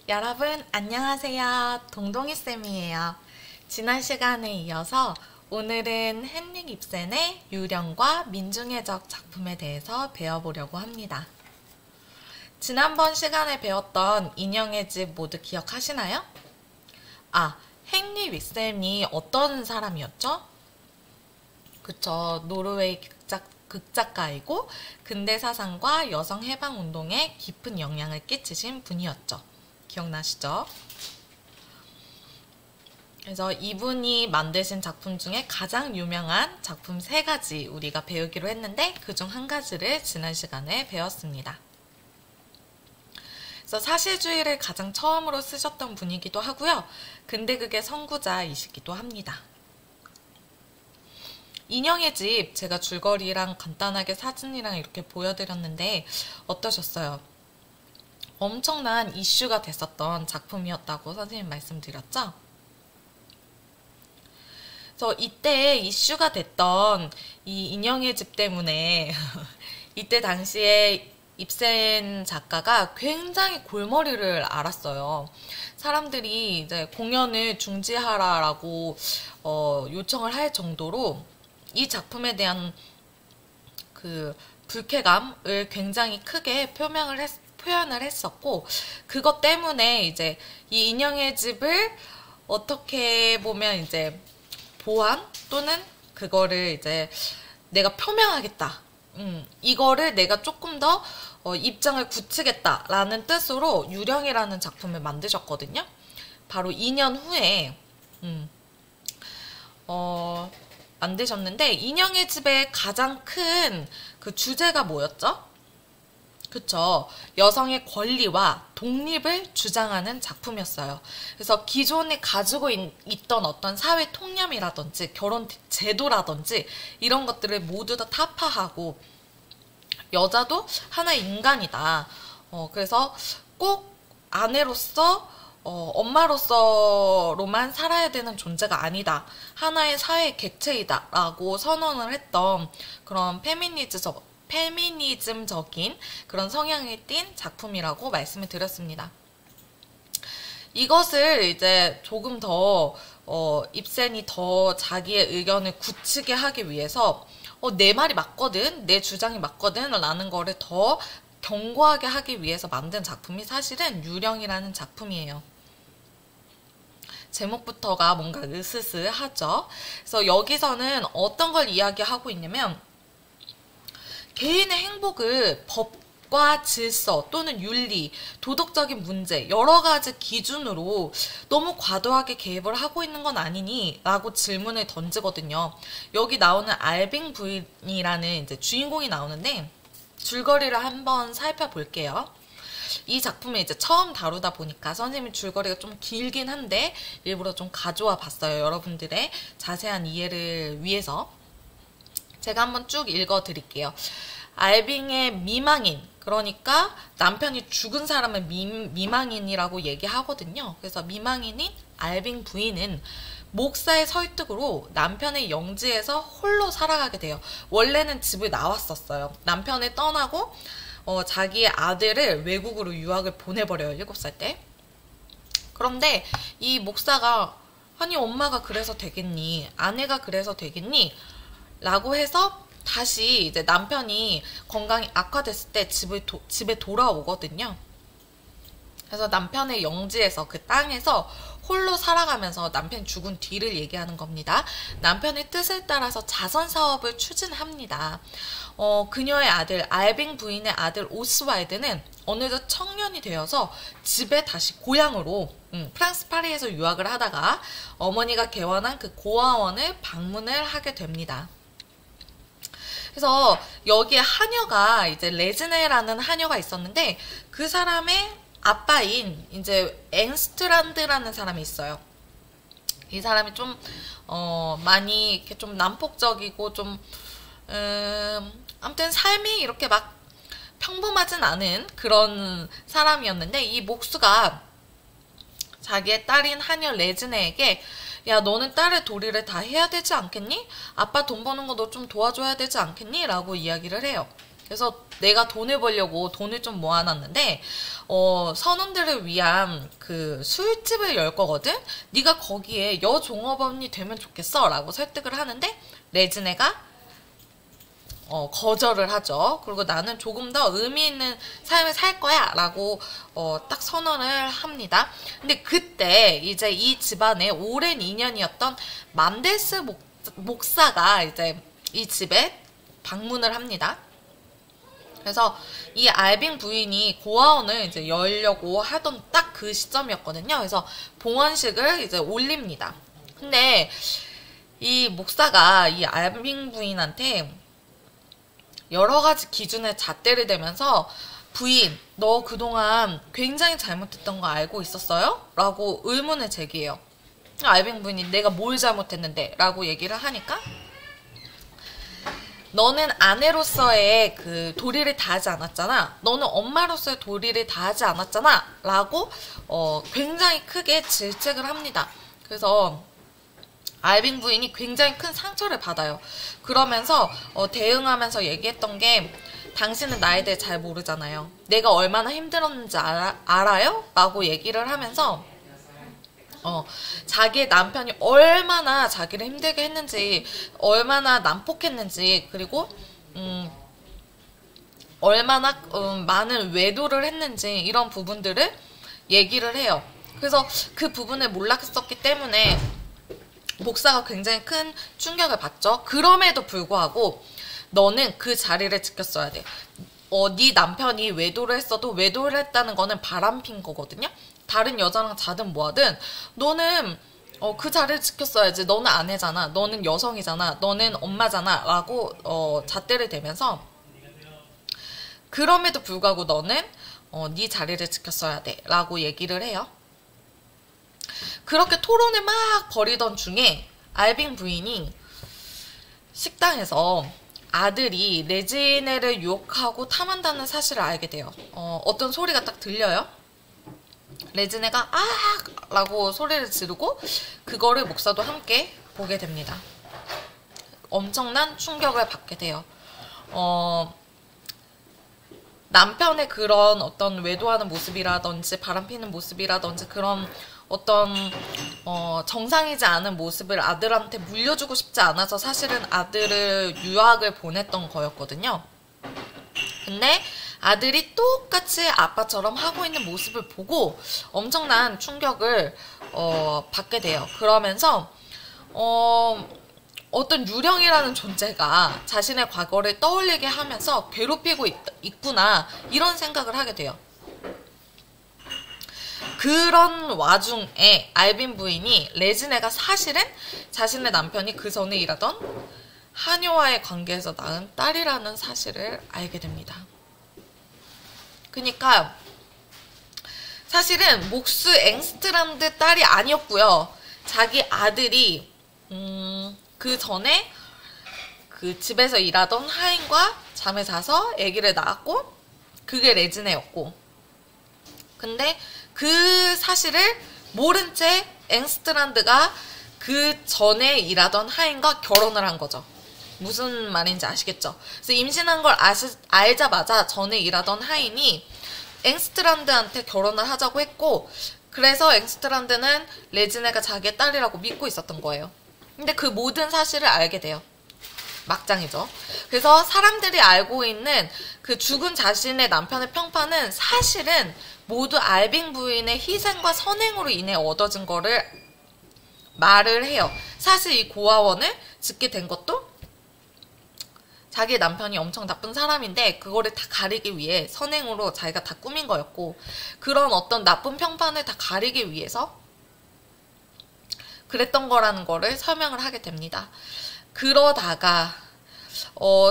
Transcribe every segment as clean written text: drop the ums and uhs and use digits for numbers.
여러분 안녕하세요. 동동이쌤이에요. 지난 시간에 이어서 오늘은 헨릭 입센의 유령과 민중해적 작품에 대해서 배워보려고 합니다. 지난번 시간에 배웠던 인형의 집 모두 기억하시나요? 헨릭 입센이 어떤 사람이었죠? 그쵸, 노르웨이 극작가이고 근대 사상과 여성 해방 운동에 깊은 영향을 끼치신 분이었죠. 기억나시죠? 그래서 이분이 만드신 작품 중에 가장 유명한 작품 3가지 우리가 배우기로 했는데 그중 한 가지를 지난 시간에 배웠습니다. 그래서 사실주의를 가장 처음으로 쓰셨던 분이기도 하고요. 근대극의 선구자이시기도 합니다. 인형의 집 제가 줄거리랑 간단하게 사진이랑 이렇게 보여드렸는데 어떠셨어요? 엄청난 이슈가 됐었던 작품이었다고 선생님 말씀드렸죠? 그래서 이때 이슈가 됐던 이 인형의 집 때문에 이때 당시에 입센 작가가 굉장히 골머리를 앓았어요. 사람들이 이제 공연을 중지하라라고 요청을 할 정도로 이 작품에 대한 그 불쾌감을 굉장히 크게 표현을 했었고, 그것 때문에 이제 이 인형의 집을 어떻게 보면 이제 보완 또는 그거를 이제 내가 표명하겠다. 이거를 내가 조금 더 입장을 굳히겠다라는 뜻으로 유령이라는 작품을 만드셨거든요. 바로 2년 후에 만드셨는데, 인형의 집의 가장 큰 그 주제가 뭐였죠? 그쵸. 여성의 권리와 독립을 주장하는 작품이었어요. 그래서 기존에 가지고 있던 어떤 사회 통념이라든지 결혼 제도라든지 이런 것들을 모두 다 타파하고 여자도 하나의 인간이다. 그래서 꼭 아내로서 엄마로서로만 살아야 되는 존재가 아니다. 하나의 사회의 객체이다. 라고 선언을 했던 그런 페미니즘적인 그런 성향이 띈 작품이라고 말씀을 드렸습니다. 이것을 이제 조금 더 입센이 더 자기의 의견을 굳히게 하기 위해서 내 말이 맞거든, 내 주장이 맞거든 라는 거를 더 견고하게 하기 위해서 만든 작품이 사실은 유령이라는 작품이에요. 제목부터가 뭔가 으스스하죠. 그래서 여기서는 어떤 걸 이야기하고 있냐면 개인의 행복을 법과 질서 또는 윤리, 도덕적인 문제 여러 가지 기준으로 너무 과도하게 개입을 하고 있는 건 아니니? 라고 질문을 던지거든요. 여기 나오는 알빙 부인이라는 이제 주인공이 나오는데 줄거리를 한번 살펴볼게요. 이 작품을 이제 처음 다루다 보니까 선생님이 줄거리가 좀 길긴 한데 일부러 좀 가져와 봤어요. 여러분들의 자세한 이해를 위해서. 제가 한번 쭉 읽어드릴게요. 알빙의 미망인, 그러니까 남편이 죽은 사람을 미망인이라고 얘기하거든요. 그래서 미망인인 알빙 부인은 목사의 설득으로 남편의 영지에서 홀로 살아가게 돼요. 원래는 집을 나왔었어요. 남편을 떠나고 자기의 아들을 외국으로 유학을 보내버려요. 7살 때. 그런데 이 목사가 아니 엄마가 그래서 되겠니? 아내가 그래서 되겠니? 라고 해서 다시 이제 남편이 건강이 악화됐을 때 집에 돌아오거든요. 그래서 남편의 영지에서 그 땅에서 홀로 살아가면서 남편이 죽은 뒤를 얘기하는 겁니다. 남편의 뜻을 따라서 자선 사업을 추진합니다. 그녀의 아들 알빙 부인의 아들 오스왈드는 어느덧 청년이 되어서 집에 다시 고향으로 프랑스 파리에서 유학을 하다가 어머니가 개원한 그 고아원을 방문을 하게 됩니다. 그래서 여기에 하녀가 이제 레즈네라는 하녀가 있었는데 그 사람의 아빠인 이제 앵스트란드라는 사람이 있어요. 이 사람이 좀 많이 이렇게 좀 난폭적이고 좀 아무튼 삶이 이렇게 막 평범하진 않은 그런 사람이었는데 이 목수가 자기의 딸인 하녀 레즈네에게 야 너는 딸의 도리를 다 해야 되지 않겠니? 아빠 돈 버는 거 너 좀 도와줘야 되지 않겠니? 라고 이야기를 해요. 그래서 내가 돈을 벌려고 돈을 좀 모아놨는데 선원들을 위한 그 술집을 열 거거든. 네가 거기에 여종업원이 되면 좋겠어 라고 설득을 하는데 레즈네가 거절을 하죠. 그리고 나는 조금 더 의미 있는 삶을 살 거야 라고 딱 선언을 합니다. 근데 그때 이제 이 집안의 오랜 인연이었던 만데스 목사가 이제 이 집에 방문을 합니다. 그래서 이 알빙 부인이 고아원을 이제 열려고 하던 딱 그 시점이었거든요. 그래서 봉헌식을 이제 올립니다. 근데 이 목사가 이 알빙 부인한테 여러 가지 기준에 잣대를 대면서 부인, 너 그동안 굉장히 잘못했던 거 알고 있었어요? 라고 의문을 제기해요. 알빙 부인이 내가 뭘 잘못했는데? 라고 얘기를 하니까 너는 아내로서의 그 도리를 다하지 않았잖아. 너는 엄마로서의 도리를 다하지 않았잖아. 라고 굉장히 크게 질책을 합니다. 그래서 알빙 부인이 굉장히 큰 상처를 받아요. 그러면서 대응하면서 얘기했던 게 당신은 나에 대해 잘 모르잖아요. 내가 얼마나 힘들었는지 알아요? 라고 얘기를 하면서 자기의 남편이 얼마나 자기를 힘들게 했는지, 얼마나 난폭했는지, 그리고 얼마나 많은 외도를 했는지 이런 부분들을 얘기를 해요. 그래서 그 부분을 몰랐었기 때문에 목사가 굉장히 큰 충격을 받죠. 그럼에도 불구하고 너는 그 자리를 지켰어야 돼. 네 남편이 외도를 했어도 외도를 했다는 거는 바람핀 거거든요. 다른 여자랑 자든 뭐하든 너는 그 자리를 지켰어야지. 너는 아내잖아. 너는 여성이잖아. 너는 엄마잖아. 라고 잣대를 대면서 그럼에도 불구하고 너는 네 자리를 지켰어야 돼. 라고 얘기를 해요. 그렇게 토론을 막 벌이던 중에 알빙 부인이 식당에서 아들이 레지네를 유혹하고 탐한다는 사실을 알게 돼요. 어떤 소리가 딱 들려요. 레즈네가 아! 라고 소리를 지르고 그거를 목사도 함께 보게 됩니다. 엄청난 충격을 받게 돼요. 남편의 그런 어떤 외도하는 모습이라든지 바람피는 모습이라든지 그런 어떤 정상이지 않은 모습을 아들한테 물려주고 싶지 않아서 사실은 아들을 유학을 보냈던 거였거든요. 근데 아들이 똑같이 아빠처럼 하고 있는 모습을 보고 엄청난 충격을 받게 돼요. 그러면서 어떤 유령이라는 존재가 자신의 과거를 떠올리게 하면서 괴롭히고 있구나 이런 생각을 하게 돼요. 그런 와중에 알빙 부인이 레즈네가 사실은 자신의 남편이 그 전에 일하던 하녀와의 관계에서 낳은 딸이라는 사실을 알게 됩니다. 그러니까 사실은 목수 앵스트란드 딸이 아니었고요. 자기 아들이 그 전에 그 집에서 일하던 하인과 잠에 자서 아기를 낳았고 그게 레즈네였고 근데 그 사실을 모른 채 앵스트란드가 그 전에 일하던 하인과 결혼을 한 거죠. 무슨 말인지 아시겠죠? 그래서 임신한 걸 알자마자 전에 일하던 하인이 앵스트란드한테 결혼을 하자고 했고 그래서 앵스트란드는 레즈네가 자기의 딸이라고 믿고 있었던 거예요. 근데 그 모든 사실을 알게 돼요. 막장이죠. 그래서 사람들이 알고 있는 그 죽은 자신의 남편의 평판은 사실은 모두 알빙 부인의 희생과 선행으로 인해 얻어진 거를 말을 해요. 사실 이 고아원을 짓게 된 것도 자기 남편이 엄청 나쁜 사람인데 그거를 다 가리기 위해 선행으로 자기가 다 꾸민 거였고 그런 어떤 나쁜 평판을 다 가리기 위해서 그랬던 거라는 거를 설명을 하게 됩니다. 그러다가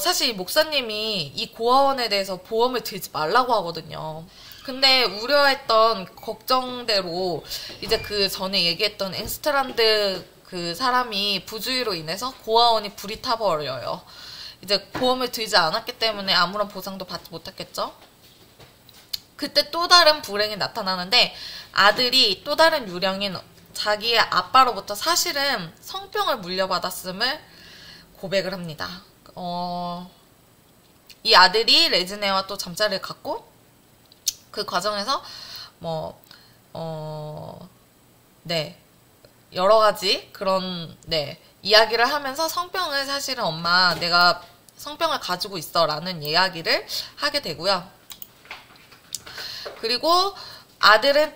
사실 이 목사님이 이 고아원에 대해서 보험을 들지 말라고 하거든요. 근데 우려했던 걱정대로 이제 그 전에 얘기했던 앵스트란드 그 사람이 부주의로 인해서 고아원이 불이 타버려요. 이제 보험을 들지 않았기 때문에 아무런 보상도 받지 못했겠죠. 그때 또 다른 불행이 나타나는데 아들이 또 다른 유령인 자기의 아빠로부터 사실은 성병을 물려받았음을 고백을 합니다. 이 아들이 레즈네와 또 잠자리를 갖고 그 과정에서 뭐 네, 여러 가지 그런 네, 이야기를 하면서 성병을 사실은 엄마 내가 성병을 가지고 있어 라는 이야기를 하게 되고요. 그리고 아들은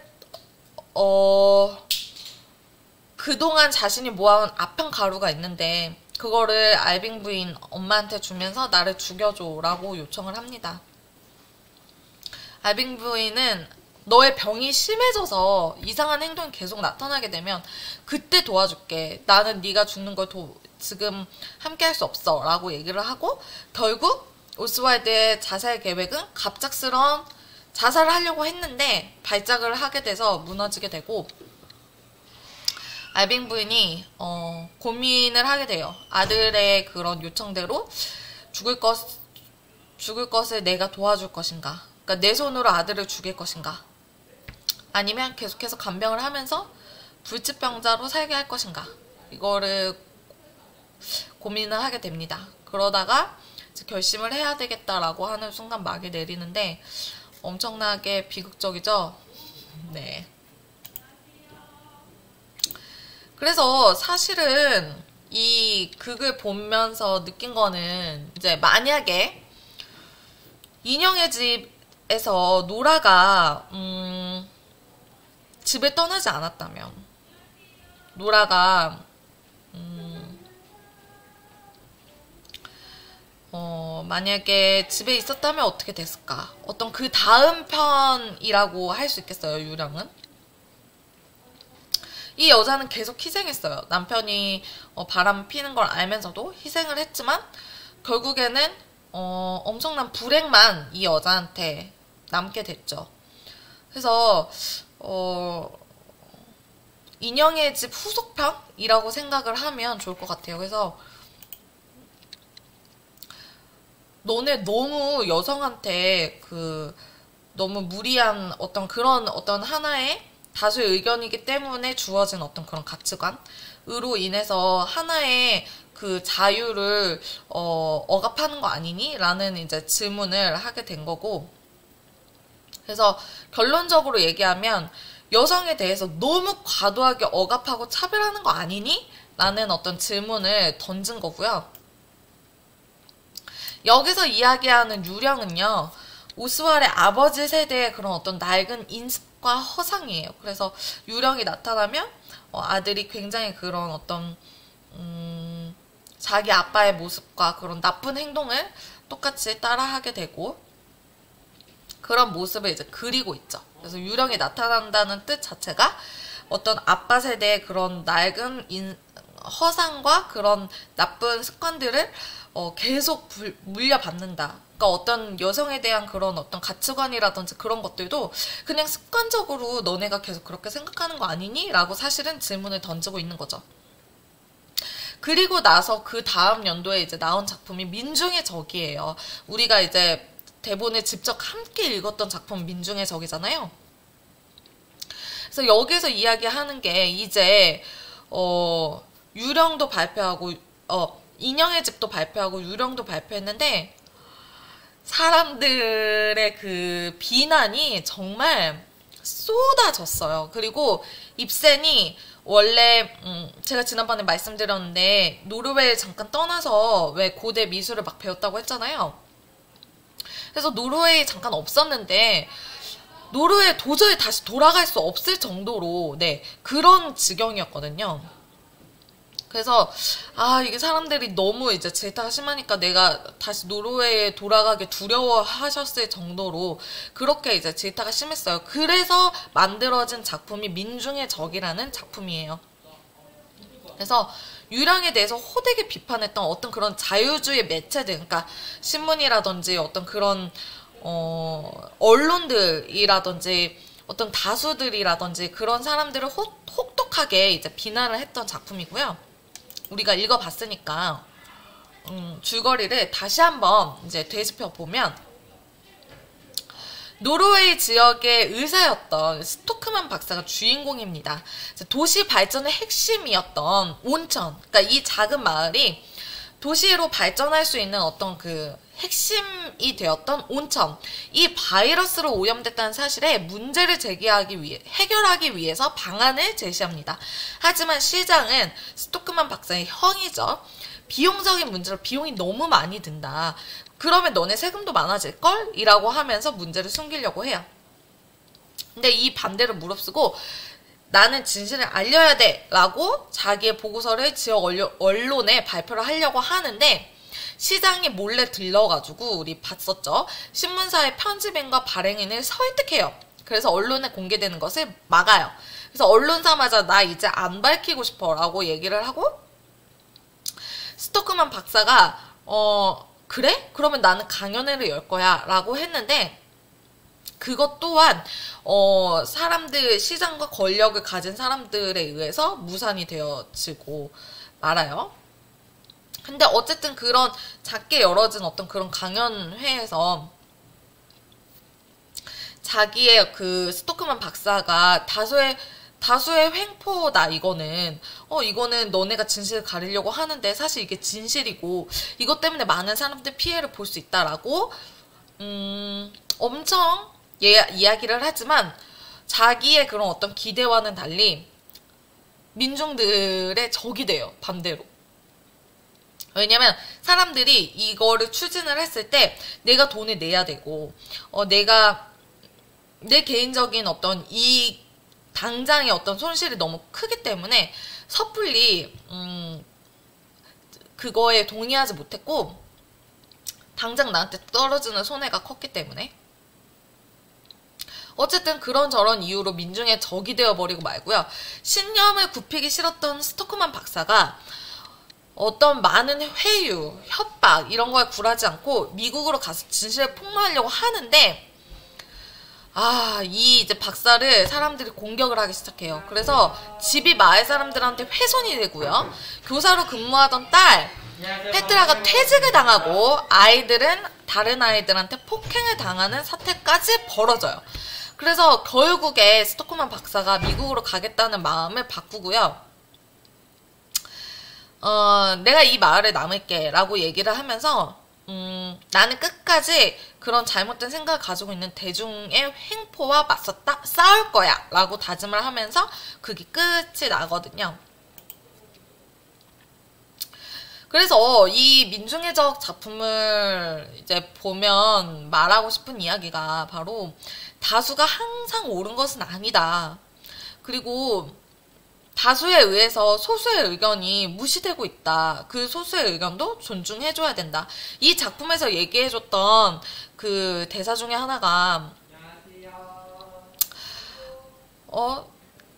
그동안 자신이 모아온 아편 가루가 있는데 그거를 알빙 부인 엄마한테 주면서 나를 죽여줘 라고 요청을 합니다. 알빙 부인은 너의 병이 심해져서 이상한 행동이 계속 나타나게 되면 그때 도와줄게. 나는 네가 죽는 걸 지금 함께 할 수 없어 라고 얘기를 하고 결국 오스왈드의 자살 계획은 갑작스러운 자살을 하려고 했는데 발작을 하게 돼서 무너지게 되고 알빙 부인이 고민을 하게 돼요. 아들의 그런 요청대로 죽을 것을 내가 도와줄 것인가, 그러니까 내 손으로 아들을 죽일 것인가, 아니면 계속해서 간병을 하면서 불치병자로 살게 할 것인가, 이거를 고민을 하게 됩니다. 그러다가 이제 결심을 해야 되겠다라고 하는 순간 막이 내리는데 엄청나게 비극적이죠. 네. 그래서 사실은 이 극을 보면서 느낀 거는 이제 만약에 인형의 집에서 노라가 집을 떠나지 않았다면, 노라가 만약에 집에 있었다면 어떻게 됐을까? 어떤 그 다음 편이라고 할 수 있겠어요, 유령은? 이 여자는 계속 희생했어요. 남편이 바람 피는 걸 알면서도 희생을 했지만 결국에는 엄청난 불행만 이 여자한테 남게 됐죠. 그래서 인형의 집 후속편이라고 생각을 하면 좋을 것 같아요. 그래서 너네 너무 여성한테 너무 무리한 어떤 하나의 다수의 의견이기 때문에 주어진 어떤 그런 가치관으로 인해서 하나의 그 자유를 억압하는 거 아니니? 라는 이제 질문을 하게 된 거고, 그래서 결론적으로 얘기하면 여성에 대해서 너무 과도하게 억압하고 차별하는 거 아니니? 라는 어떤 질문을 던진 거고요. 여기서 이야기하는 유령은요, 오스왈의 아버지 세대의 그런 어떤 낡은 인습과 허상이에요. 그래서 유령이 나타나면 아들이 굉장히 그런 어떤 자기 아빠의 모습과 그런 나쁜 행동을 똑같이 따라하게 되고 그런 모습을 이제 그리고 있죠. 그래서 유령이 나타난다는 뜻 자체가 어떤 아빠 세대의 그런 낡은 허상과 그런 나쁜 습관들을 계속 물려받는다. 그러니까 어떤 여성에 대한 그런 어떤 가치관이라든지 그런 것들도 그냥 습관적으로 너네가 계속 그렇게 생각하는 거 아니니? 라고 사실은 질문을 던지고 있는 거죠. 그리고 나서 그 다음 연도에 이제 나온 작품이 민중의 적이에요. 우리가 이제 대본을 직접 함께 읽었던 작품 민중의 적이잖아요. 그래서 여기서 이야기하는 게 이제 유령도 발표하고 인형의 집도 발표하고 유령도 발표했는데 사람들의 그 비난이 정말 쏟아졌어요. 그리고 입센이 원래 제가 지난번에 말씀드렸는데 노르웨이를 잠깐 떠나서 왜 고대 미술을 막 배웠다고 했잖아요. 그래서 노르웨이 잠깐 없었는데 노르웨이 도저히 다시 돌아갈 수 없을 정도로 네, 그런 지경이었거든요. 그래서 이게 사람들이 너무 이제 질타가 심하니까 내가 다시 노르웨이에 돌아가기 두려워하셨을 정도로 그렇게 이제 질타가 심했어요. 그래서 만들어진 작품이 민중의 적이라는 작품이에요. 그래서 유령에 대해서 호되게 비판했던 어떤 그런 자유주의 매체들, 그러니까 신문이라든지 어떤 그런 언론들이라든지 어떤 다수들이라든지 그런 사람들을 혹독하게 이제 비난을 했던 작품이고요. 우리가 읽어봤으니까 줄거리를 다시 한번 이제 되짚어 보면 노르웨이 지역의 의사였던 스토크만 박사가 주인공입니다. 도시 발전의 핵심이었던 온천, 그러니까 이 작은 마을이 도시로 발전할 수 있는 어떤 그 핵심이 되었던 온천, 이 바이러스로 오염됐다는 사실에 문제를 제기하기 위해 해결하기 위해서 방안을 제시합니다. 하지만 시장은 스토크만 박사의 형이죠. 비용적인 문제로 비용이 너무 많이 든다. 그러면 너네 세금도 많아질걸? 이라고 하면서 문제를 숨기려고 해요. 근데 이 반대를 무릅쓰고 나는 진실을 알려야 돼 라고 자기의 보고서를 지역 언론에 발표를 하려고 하는데 시장이 몰래 들러가지고 우리 봤었죠. 신문사의 편집인과 발행인을 설득해요. 그래서 언론에 공개되는 것을 막아요. 그래서 언론사마저 나 이제 안 밝히고 싶어 라고 얘기를 하고 스토크만 박사가 그래? 그러면 나는 강연회를 열 거야 라고 했는데 그것 또한 사람들 시장과 권력을 가진 사람들에 의해서 무산이 되어지고 말아요. 근데 어쨌든 그런 작게 열어진 어떤 그런 강연회에서 자기의 그 스토크만 박사가 다수의 횡포다 이거는 이거는 너네가 진실을 가리려고 하는데 사실 이게 진실이고 이것 때문에 많은 사람들 피해를 볼 수 있다라고 엄청 이야기를 하지만 자기의 그런 어떤 기대와는 달리 민중들의 적이 돼요. 반대로. 왜냐면 사람들이 이거를 추진을 했을 때 내가 돈을 내야 되고 내가 내 개인적인 어떤 이 당장의 어떤 손실이 너무 크기 때문에 섣불리 그거에 동의하지 못했고 당장 나한테 떨어지는 손해가 컸기 때문에 어쨌든 그런저런 이유로 민중의 적이 되어버리고 말고요. 신념을 굽히기 싫었던 스토크만 박사가 어떤 많은 회유, 협박 이런 거에 굴하지 않고 미국으로 가서 진실을 폭로하려고 하는데 이 이제 박사를 사람들이 공격을 하기 시작해요. 그래서 집이 마을 사람들한테 훼손이 되고요. 교사로 근무하던 딸 페트라가 퇴직을 당하고 아이들은 다른 아이들한테 폭행을 당하는 사태까지 벌어져요. 그래서 결국에 스토크만 박사가 미국으로 가겠다는 마음을 바꾸고요. 내가 이 마을에 남을게 라고 얘기를 하면서 나는 끝까지 그런 잘못된 생각을 가지고 있는 대중의 횡포와 맞서 싸울 거야 라고 다짐을 하면서 그게 끝이 나거든요. 그래서 이 민중의적 작품을 이제 보면 말하고 싶은 이야기가 바로 다수가 항상 옳은 것은 아니다. 그리고 다수에 의해서 소수의 의견이 무시되고 있다. 그 소수의 의견도 존중해줘야 된다. 이 작품에서 얘기해줬던 그 대사 중에 하나가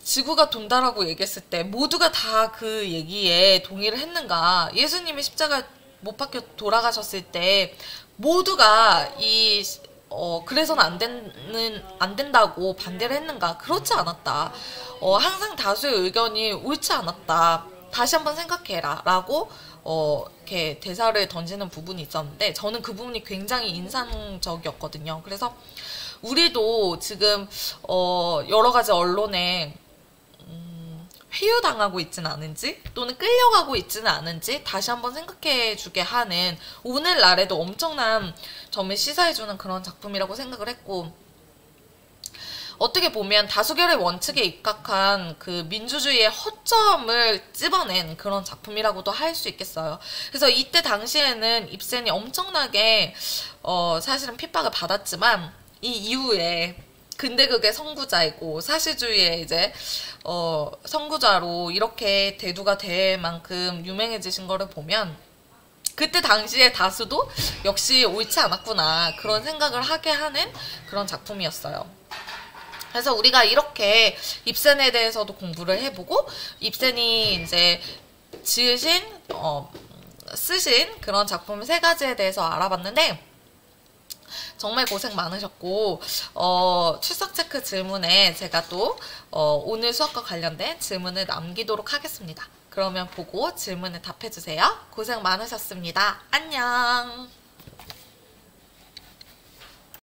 지구가 돈다라고 얘기했을 때 모두가 다 그 얘기에 동의를 했는가? 예수님이 십자가 못 박혀 돌아가셨을 때 모두가 그래서는 안 된다고 반대를 했는가? 그렇지 않았다. 항상 다수의 의견이 옳지 않았다. 다시 한번 생각해라. 라고, 이렇게 대사를 던지는 부분이 있었는데, 저는 그 부분이 굉장히 인상적이었거든요. 그래서, 우리도 지금, 여러 가지 언론에, 회유당하고 있지는 않은지 또는 끌려가고 있지는 않은지 다시 한번 생각해주게 하는 오늘날에도 엄청난 점을 시사해주는 그런 작품이라고 생각을 했고 어떻게 보면 다수결의 원칙에 입각한 그 민주주의의 허점을 찝어낸 그런 작품이라고도 할 수 있겠어요. 그래서 이때 당시에는 입센이 엄청나게 사실은 핍박을 받았지만 이 이후에 근대 극의 선구자이고 사실주의의 이제 선구자로 이렇게 대두가 될 만큼 유명해지신 거를 보면 그때 당시에 다수도 역시 옳지 않았구나 그런 생각을 하게 하는 그런 작품이었어요. 그래서 우리가 이렇게 입센에 대해서도 공부를 해보고 입센이 이제 쓰신 그런 작품 3가지에 대해서 알아봤는데 정말 고생 많으셨고 출석 체크 질문에 제가 또 오늘 수업과 관련된 질문을 남기도록 하겠습니다. 그러면 보고 질문에 답해주세요. 고생 많으셨습니다. 안녕.